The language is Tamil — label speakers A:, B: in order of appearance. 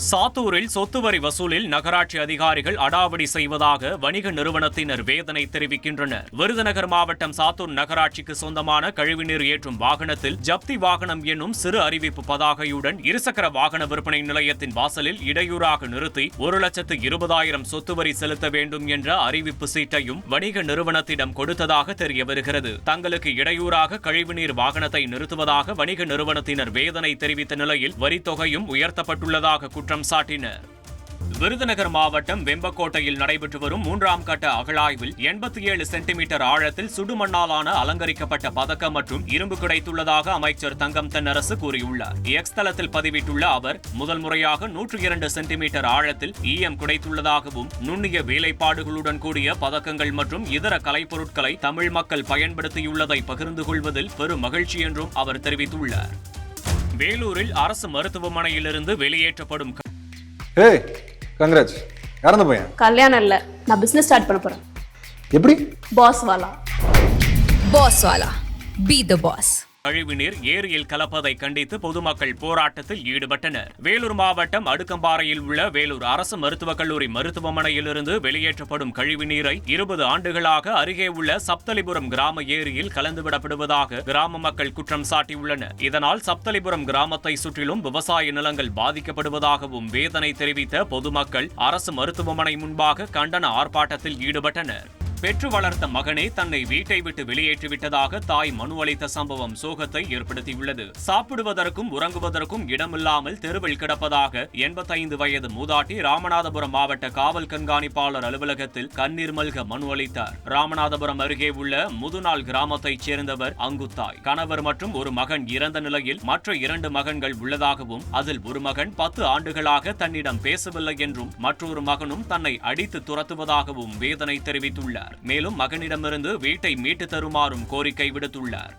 A: சாத்தூரில் சொத்து வரி வசூலில் நகராட்சி அதிகாரிகள் அடாவடி செய்வதாக வணிக நிறுவனத்தினர் வேதனை தெரிவிக்கின்றனர். விருதுநகர் மாவட்டம் சாத்தூர் நகராட்சிக்கு சொந்தமான கழிவுநீர் ஏற்றும் வாகனத்தில் ஜப்தி வாகனம் என்னும் சிறு அறிவிப்பு பதாகையுடன் இருசக்கர வாகன விற்பனை நிலையத்தின் வாசலில் இடையூறாக நிறுத்தி 1,20,000 சொத்து வரி செலுத்த வேண்டும் என்ற அறிவிப்பு சீட்டையும் வணிக நிறுவனத்திடம் கொடுத்ததாக தெரிய வருகிறது. தங்களுக்கு இடையூறாக கழிவுநீர் வாகனத்தை நிறுத்துவதாக வணிக நிறுவனத்தினர் வேதனை தெரிவித்த நிலையில் வரித்தொகையும் உயர்த்தப்பட்டுள்ளதாக குற்றம் சாட்டினர். விருதுநகர் மாவட்டம் வெம்பக்கோட்டையில் நடைபெற்று வரும் 3ஆம் கட்ட அகழாய்வில் 87 சென்டிமீட்டர் ஆழத்தில் சுடுமண்ணாலான அலங்கரிக்கப்பட்ட பதக்கம் மற்றும் இரும்பு கிடைத்துள்ளதாக அமைச்சர் தங்கம் தென்னரசு கூறியுள்ளார். எக்ஸ் தளத்தில் பதிவிட்டுள்ள அவர், முதல் முறையாக 102 சென்டிமீட்டர் ஆழத்தில் ஈயம் கிடைத்துள்ளதாகவும் நுண்ணிய வேலைப்பாடுகளுடன் கூடிய பதக்கங்கள் மற்றும் இதர கலைப்பொருட்களை தமிழ் மக்கள் பயன்படுத்தியுள்ளதை பகிர்ந்து கொள்வதில் பெரும் மகிழ்ச்சி என்றும் அவர் தெரிவித்துள்ளார். வேலூரில் அரசு மருத்துவமனையிலிருந்து வெளியேற்றப்படும்
B: கங்க்ராட்ஸ். யாரந்த பையன்?
C: கல்யாணம் இல்ல, நான் பிசினஸ் ஸ்டார்ட் பண்ண போறேன்.
B: எப்படி?
C: பாஸ் வாலா.
D: பாஸ் வாலா, பி தி பாஸ்.
A: கழிவுநீர் ஏரியில் கலப்பதை கண்டித்து பொதுமக்கள் போராட்டத்தில் ஈடுபட்டனர். வேலூர் மாவட்டம் அடுக்கம்பாறையில் உள்ள வேலூர் அரசு மருத்துவக் கல்லூரி மருத்துவமனையிலிருந்து வெளியேற்றப்படும் கழிவுநீரை 20 ஆண்டுகளாக அருகே உள்ள சப்தலிபுரம் கிராம ஏரியில் கலந்துவிடப்படுவதாக கிராம மக்கள் குற்றம் சாட்டியுள்ளனர். இதனால் சப்தலிபுரம் கிராமத்தை சுற்றிலும் விவசாய நிலங்கள் பாதிக்கப்படுவதாகவும் வேதனை தெரிவித்த பொதுமக்கள் அரசு மருத்துவமனை முன்பாக கண்டன ஆர்ப்பாட்டத்தில் ஈடுபட்டனர். பெற்று வளர்த்த மகனே தன்னை வீட்டை விட்டு வெளியேற்றிவிட்டதாக தாய் மனு அளித்த சம்பவம் சோகத்தை ஏற்படுத்தியுள்ளது. சாப்பிடுவதற்கும் உறங்குவதற்கும் இடமில்லாமல் தெருவில் கிடப்பதாக 85 வயது மூதாட்டி ராமநாதபுரம் மாவட்ட காவல் கண்காணிப்பாளர் அலுவலகத்தில் கண்ணீர் மல்க மனு அளித்தார். ராமநாதபுரம் அருகே உள்ள முதுநாள் கிராமத்தைச் சேர்ந்தவர் அங்குத்தாய். கணவர் மற்றும் ஒரு மகன் இறந்த நிலையில் மற்ற 2 மகன்கள் உள்ளதாகவும் அதில் ஒரு மகன் 10 ஆண்டுகளாக தன்னிடம் பேசவில்லை என்றும் மற்றொரு மகனும் தன்னை அடித்து துரத்துவதாகவும் வேதனை தெரிவித்துள்ளார். மேலும் மகனிடமிருந்து வீட்டை மீட்டு தருமாறும் கோரிக்கை விடுத்துள்ளார்.